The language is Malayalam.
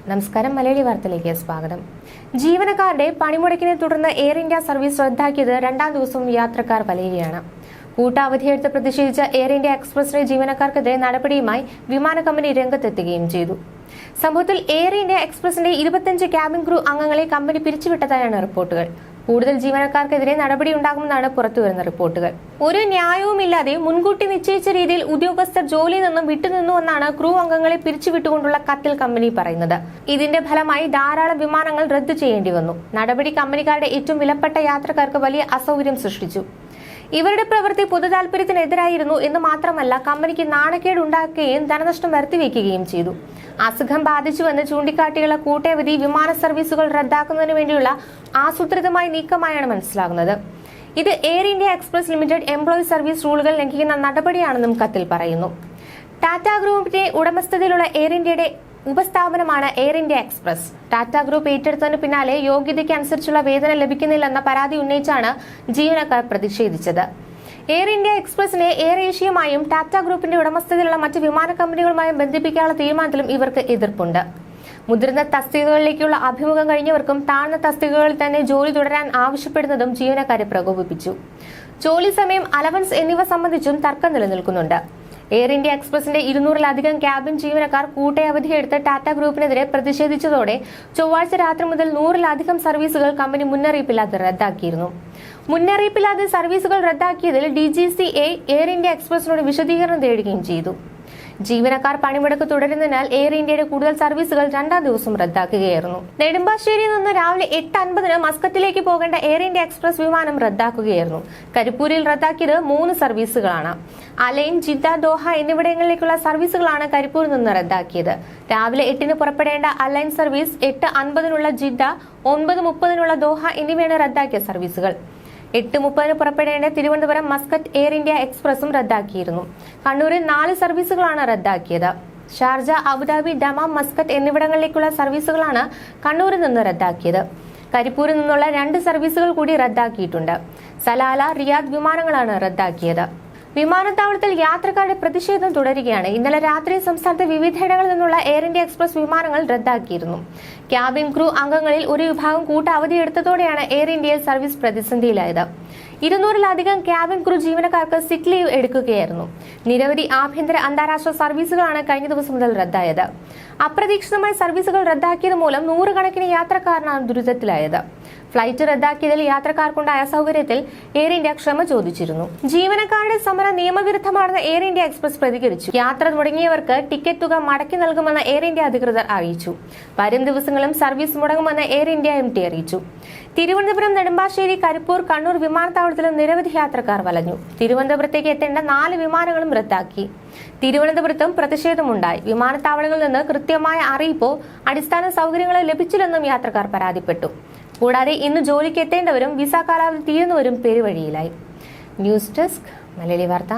നമസ്കാരം. മലയാളി വാർത്തയിലേക്ക് സ്വാഗതം. ജീവനക്കാരുടെ പണിമുടക്കിനെ തുടർന്ന് എയർ ഇന്ത്യ സർവീസ് റദ്ദാക്കിയത് രണ്ടാം ദിവസവും യാത്രക്കാർ വലയുകയാണ്. കൂട്ടാവധിയെടുത്ത് പ്രതിഷേധിച്ച എയർ ഇന്ത്യ എക്സ്പ്രസിലെ ജീവനക്കാർക്കെതിരെ നടപടിയുമായി വിമാന കമ്പനി രംഗത്തെത്തുകയും ചെയ്തു. സംഭവത്തിൽ എയർ ഇന്ത്യ എക്സ്പ്രസിന്റെ 25 ക്യാബിൻ ക്രൂ അംഗങ്ങളെ കമ്പനി പിരിച്ചുവിട്ടതായാണ് റിപ്പോർട്ടുകൾ. കൂടുതൽ ജീവനക്കാർക്കെതിരെ നടപടിയുണ്ടാകുമെന്നാണ് പുറത്തുവരുന്ന റിപ്പോർട്ടുകൾ. ഒരു ന്യായവുമില്ലാതെ മുൻകൂട്ടി നിശ്ചയിച്ച രീതിയിൽ ഉദ്യോഗസ്ഥർ ജോലിയിൽ നിന്നും വിട്ടുനിന്നുവെന്നാണ് ക്രൂ അംഗങ്ങളെ പിരിച്ചുവിട്ടുകൊണ്ടുള്ള കത്തിൽ കമ്പനി പറയുന്നത്. ഇതിന്റെ ഫലമായി ധാരാളം വിമാനങ്ങൾ റദ്ദു ചെയ്യേണ്ടി വന്നു. നടപടി കമ്പനിക്കാരുടെ ഏറ്റവും വിലപ്പെട്ട യാത്രക്കാർക്ക് വലിയ അസൗകര്യം സൃഷ്ടിച്ചു. ഇവരുടെ പ്രവൃത്തി പൊതുതാൽപര്യത്തിനെതിരായിരുന്നു എന്ന് മാത്രമല്ല, കമ്പനിക്ക് നാണക്കേട് ഉണ്ടാക്കുകയും ധനനഷ്ടം വരുത്തിവെക്കുകയും ചെയ്തു. അസുഖം ബാധിച്ചുവെന്ന് ചൂണ്ടിക്കാട്ടിയുള്ള കൂട്ടയവധി വിമാന സർവീസുകൾ റദ്ദാക്കുന്നതിന് വേണ്ടിയുള്ള ആസൂത്രിതമായ നീക്കമായാണ് മനസ്സിലാകുന്നത്. ഇത് Air India Express Limited employee service റൂളുകൾ ലംഘിക്കുന്ന നടപടിയാണെന്നും കത്തിൽ പറയുന്നു. ടാറ്റ ഗ്രൂപ്പിന്റെ ഉടമസ്ഥതയിലുള്ള എയർ ഇന്ത്യയുടെ ഉപസ്ഥാപനമാണ് Air India Express. Tata group ഏറ്റെടുത്തതിന് പിന്നാലെ യോഗ്യതയ്ക്ക് അനുസരിച്ചുള്ള വേതനം ലഭിക്കുന്നില്ലെന്ന പരാതി ഉന്നയിച്ചാണ് ജീവനക്കാർ പ്രതിഷേധിച്ചത്. എയർ ഇന്ത്യ എക്സ്പ്രസിനെ എയർ ഏഷ്യയുമായും ടാറ്റ ഗ്രൂപ്പിന്റെ ഉടമസ്ഥതയിലുള്ള മറ്റ് വിമാന കമ്പനികളുമായും ബന്ധിപ്പിക്കാനുള്ള തീരുമാനത്തിലും ഇവർക്ക് എതിർപ്പുണ്ട്. മുതിർന്ന തസ്തികകളിലേക്കുള്ള അഭിമുഖം കഴിഞ്ഞവർക്കും താഴ്ന്ന തസ്തികകളിൽ തന്നെ ജോലി തുടരാൻ ആവശ്യപ്പെടുന്നതും ജീവനക്കാരെ പ്രകോപിപ്പിച്ചു. ജോലി സമയം, അലവൻസ് എന്നിവ സംബന്ധിച്ചും തർക്കം നിലനിൽക്കുന്നുണ്ട്. എയർ ഇന്ത്യ എക്സ്പ്രസിന്റെ 200-ലധികം ക്യാബിൻ ജീവനക്കാർ കൂട്ടയവധിയെടുത്ത് ടാറ്റ ഗ്രൂപ്പിനെതിരെ പ്രതിഷേധിച്ചതോടെ ചൊവ്വാഴ്ച രാത്രി മുതൽ 100-ലധികം സർവീസുകൾ കമ്പനി മുന്നറിയിപ്പില്ലാതെ റദ്ദാക്കിയിരുന്നു. മുന്നറിയിപ്പില്ലാതെ സർവീസുകൾ റദ്ദാക്കിയതിൽ DGCA എയർ ഇന്ത്യ എക്സ്പ്രസിനോട് വിശദീകരണം തേടുകയും ചെയ്തു. ജീവനക്കാർ പണിമുടക്ക് തുടരുന്നതിനാൽ എയർ ഇന്ത്യയുടെ കൂടുതൽ സർവീസുകൾ രണ്ടാം ദിവസം റദ്ദാക്കുകയായിരുന്നു. നെടുമ്പാശ്ശേരിയിൽ നിന്ന് രാവിലെ 8:50 മസ്കറ്റിലേക്ക് പോകേണ്ട എയർ ഇന്ത്യ എക്സ്പ്രസ് വിമാനം റദ്ദാക്കുകയായിരുന്നു. കരിപ്പൂരിൽ റദ്ദാക്കിയത് 3 സർവീസുകളാണ്. അലൈൻ, ജിദ്ദ, ദോഹ എന്നിവിടങ്ങളിലേക്കുള്ള സർവീസുകളാണ് കരിപ്പൂരിൽ നിന്ന് റദ്ദാക്കിയത്. രാവിലെ 8-ന് പുറപ്പെടേണ്ട അലൈൻ സർവീസ്, 8:50-നുള്ള ജിദ്ദ, 9:30-നുള്ള ദോഹ എന്നിവയാണ് റദ്ദാക്കിയ സർവീസുകൾ. 8:30-ന് പുറപ്പെടേണ്ട തിരുവനന്തപുരം മസ്കറ്റ് എയർ ഇന്ത്യ എക്സ്പ്രസും റദ്ദാക്കിയിരുന്നു. കണ്ണൂരിൽ 4 സർവീസുകളാണ് റദ്ദാക്കിയത്. ഷാർജ, അബുദാബി, ദമാം, മസ്കറ്റ് എന്നിവിടങ്ങളിലേക്കുള്ള സർവീസുകളാണ് കണ്ണൂരിൽ നിന്ന് റദ്ദാക്കിയത്. കരിപ്പൂരിൽ നിന്നുള്ള 2 സർവീസുകൾ കൂടി റദ്ദാക്കിയിട്ടുണ്ട്. സലാല, റിയാദ് വിമാനങ്ങളാണ് റദ്ദാക്കിയത്. വിമാനത്താവളത്തിൽ യാത്രക്കാരുടെ പ്രതിഷേധം തുടരുകയാണ്. ഇന്നലെ രാത്രി സംസ്ഥാനത്തെ വിവിധയിടങ്ങളിൽ നിന്നുള്ള എയർ ഇന്ത്യ എക്സ്പ്രസ് വിമാനങ്ങൾ റദ്ദാക്കിയിരുന്നു. ക്യാബിൻ ക്രൂ അംഗങ്ങളിൽ ഒരു വിഭാഗം കൂട്ട അവധിയെടുത്തതോടെയാണ് എയർ ഇന്ത്യയിൽ സർവീസ് പ്രതിസന്ധിയിലായത്. 200-ലധികം ക്യാബിൻ ക്രൂ ജീവനക്കാർക്ക് സിക്ക് ലീവ് എടുക്കുകയായിരുന്നു. നിരവധി ആഭ്യന്തര, അന്താരാഷ്ട്ര സർവീസുകളാണ് കഴിഞ്ഞ ദിവസം മുതൽ റദ്ദായത്. അപ്രതീക്ഷിതമായി സർവീസുകൾ റദ്ദാക്കിയത് മൂലം 100 കണക്കിന് യാത്രക്കാരനാണ് ദുരിതത്തിലായത്. ഫ്ലൈറ്റ് റദ്ദാക്കിയതിൽ യാത്രക്കാർക്കുണ്ടായ അസൗകര്യത്തിൽ എയർ ഇന്ത്യ ക്ഷമ ചോദിച്ചിരുന്നു. ജീവനക്കാരുടെ സമരം നിയമവിരുദ്ധമാണെന്ന് എയർ ഇന്ത്യ എക്സ്പ്രസ് പ്രതികരിച്ചു. യാത്ര മുടങ്ങിയവർക്ക് ടിക്കറ്റ് തുക മടക്കി നൽകുമെന്ന് എയർ ഇന്ത്യ അധികൃതർ അറിയിച്ചു. വരും ദിവസങ്ങളും സർവീസ് മുടങ്ങുമെന്ന് എയർ ഇന്ത്യ MD അറിയിച്ചു. തിരുവനന്തപുരം, നെടുമ്പാശ്ശേരി, കരിപ്പൂർ, കണ്ണൂർ വിമാനത്താവളത്തിലും നിരവധി യാത്രക്കാർ വലഞ്ഞു. തിരുവനന്തപുരത്തേക്ക് എത്തേണ്ട 4 വിമാനങ്ങളും റദ്ദാക്കി. തിരുവനന്തപുരത്തും പ്രതിഷേധമുണ്ടായി. വിമാനത്താവളങ്ങളിൽ നിന്ന് കൃത്യമായ അറിയിപ്പോ അടിസ്ഥാന സൗകര്യങ്ങളോ ലഭിച്ചില്ലെന്നും യാത്രക്കാർ പരാതിപ്പെട്ടു. കൂടാതെ ഇന്ന് ജോലിക്ക് എത്തേണ്ടവരും വിസ കാലാവധി തീരുന്നവരും പെരുവഴിയിലായി. ന്യൂസ് ഡെസ്ക്, മലയാളി വാർത്ത.